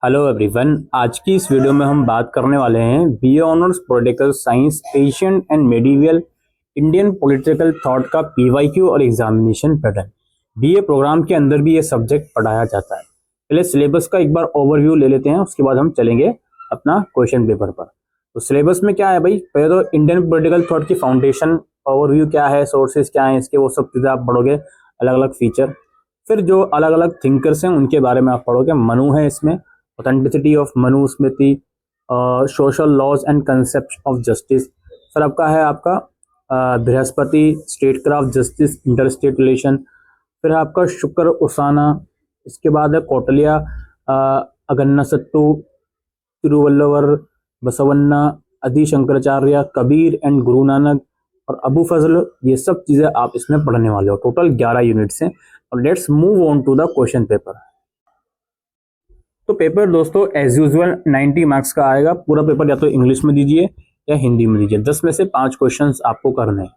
Hello everyone, आज की इस वीडियो में हम बात करने वाले हैं BA honours political science Asian and medieval Indian political thought का पीवाईक्यू और एग्जामिनेशन पैटर्न। बीए प्रोग्राम के अंदर भी ये सब्जेक्ट पढ़ाया जाता है। पहले सिलेबस का एक बार ओवरव्यू ले लेते हैं, उसके बाद हम चलेंगे अपना क्वेश्चन पेपर पर। तो सिलेबस में क्या है भाई, पहले तो इंडियन पॉलिटिकल थॉट की फाउंडेशन ओवरव्यू क्या है, सोर्सेज क्या है इसके, वो सब चीज़ें आप पढ़ोगे, अलग अलग फीचर। फिर जो अलग अलग थिंकर्स हैं उनके बारे में आप पढ़ोगे। मनु है इसमें, authenticity of Manu Smriti, social laws and concept of justice. फिर आपका है Brihaspati, statecraft justice, interstate relation. फिर आपका शुक्र उसाना, इसके बाद है कौटल्या, अगन्नासत्तु, तिरुवल्लुवर, बसवन्ना, आदि शंकराचार्य, कबीर एंड गुरु नानक और अबू फजल। ये सब चीज़ें आप इसमें पढ़ने वाले हो। टोटल 11 यूनिट्स हैं। और let's move on to the question paper. तो पेपर दोस्तों एज यूजुअल 90 मार्क्स का आएगा। पूरा पेपर या तो इंग्लिश में दीजिए या हिंदी में दीजिए। 10 में से 5 क्वेश्चंस आपको करने हैं।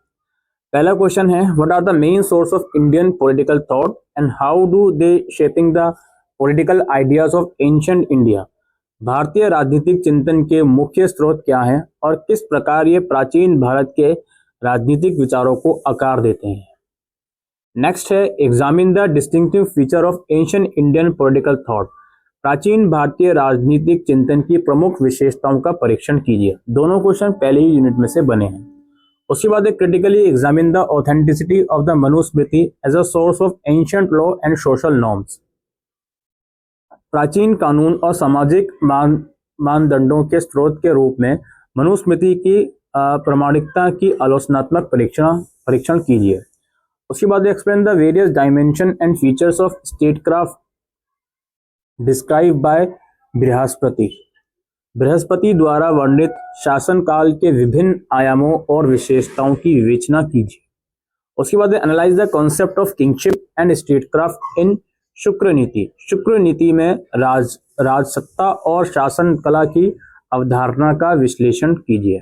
पहला क्वेश्चन है, what are the main source of Indian political thought and how do they shaping the political ideas of ancient India. भारतीय राजनीतिक चिंतन के मुख्य स्रोत क्या हैं और किस प्रकार ये प्राचीन भारत के राजनीतिक विचारों को आकार देते हैं। नेक्स्ट है, examine the distinctive feature of ancient Indian political thought. प्राचीन भारतीय राजनीतिक चिंतन की प्रमुख विशेषताओं का परीक्षण कीजिए। दोनों क्वेश्चन पहले ही यूनिट में से बने हैं। उसके बाद critically examine the authenticity of the Manusmriti as a source of ancient law and social norms. प्राचीन कानून और सामाजिक मानदंडों के स्रोत के रूप में मनुस्मृति की प्रामाणिकता की आलोचनात्मक परीक्षण कीजिए। उसके बाद explain the various dimension and features of statecraft describe by Brihaspati. Brihaspati द्वारा वर्णित शासनकाल के विभिन्न आयामों और विशेषताओं की विवेचना कीजिए। उसके बाद analyse the concept of kingship and statecraft in Shukra Niti. शुक्र नीति में राजसत्ता और शासन कला की अवधारणा का विश्लेषण कीजिए।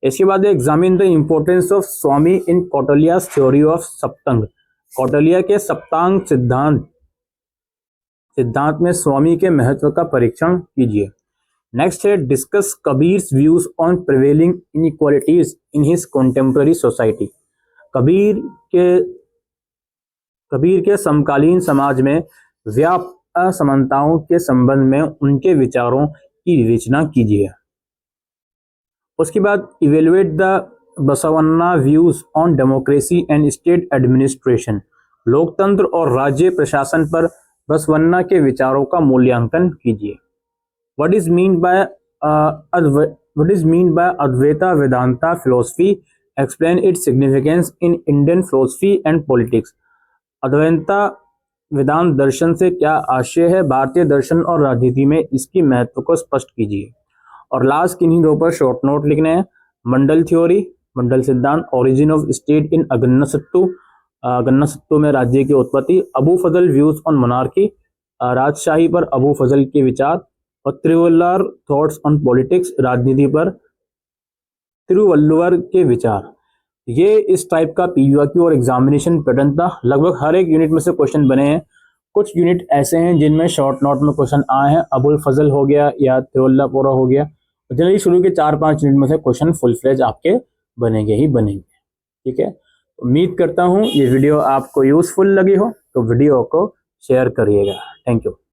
इसके बाद examine the importance of Swami in Kautilya's theory of Saptanga. Kautilya के सप्तांग सिद्धांत में स्वामी के महत्व का परीक्षण कीजिए। नेक्स्ट है, discuss Kabir's views on prevailing inequalities in his contemporary society. Kabir के समकालीन समाज में व्याप्त असमानताओं के संबंध में उनके विचारों की विवेचना कीजिए। उसके बाद evaluate the Basavanna views on democracy and state administration. लोकतंत्र और राज्य प्रशासन पर बसवन्ना के विचारों का मूल्यांकन कीजिए। What is mean by Advaita Vedanta philosophy? Explain its significance in Indian philosophy and politics. Advaita वेदांत दर्शन से क्या आशय है, भारतीय दर्शन और राजनीति में इसकी महत्व को स्पष्ट कीजिए। और लास्ट किन्हीं दो पर शॉर्ट नोट लिखने हैं। मंडल थ्योरी, मंडल सिद्धांत, ओरिजिन ऑफ स्टेट इन अगन्नासत्तु में राज्य की उत्पत्ति, अबू फजल व्यूज ऑन मोनार्की, राजशाही पर अबू फजल के विचार, और तिरुवल्लुवर थॉट्स ऑन पॉलिटिक्स, राजनीति पर तिरुवल्लुवर के विचार। ये इस टाइप का पीवाईक्यू और एग्जामिनेशन पैटर्न था। लगभग हर एक यूनिट में से क्वेश्चन बने हैं। कुछ यूनिट ऐसे हैं जिनमें शॉर्ट नोट में क्वेश्चन आए हैं, अबुल फजल हो गया या तिरुवल्लुवर हो गया। जनरली शुरू के 4-5 यूनिट में से क्वेश्चन फुल फ्लेज आपके बनेंगे ही बनेंगे। ठीक है, उम्मीद करता हूँ ये वीडियो आपको यूजफुल लगी हो, तो वीडियो को शेयर करिएगा। Thank you.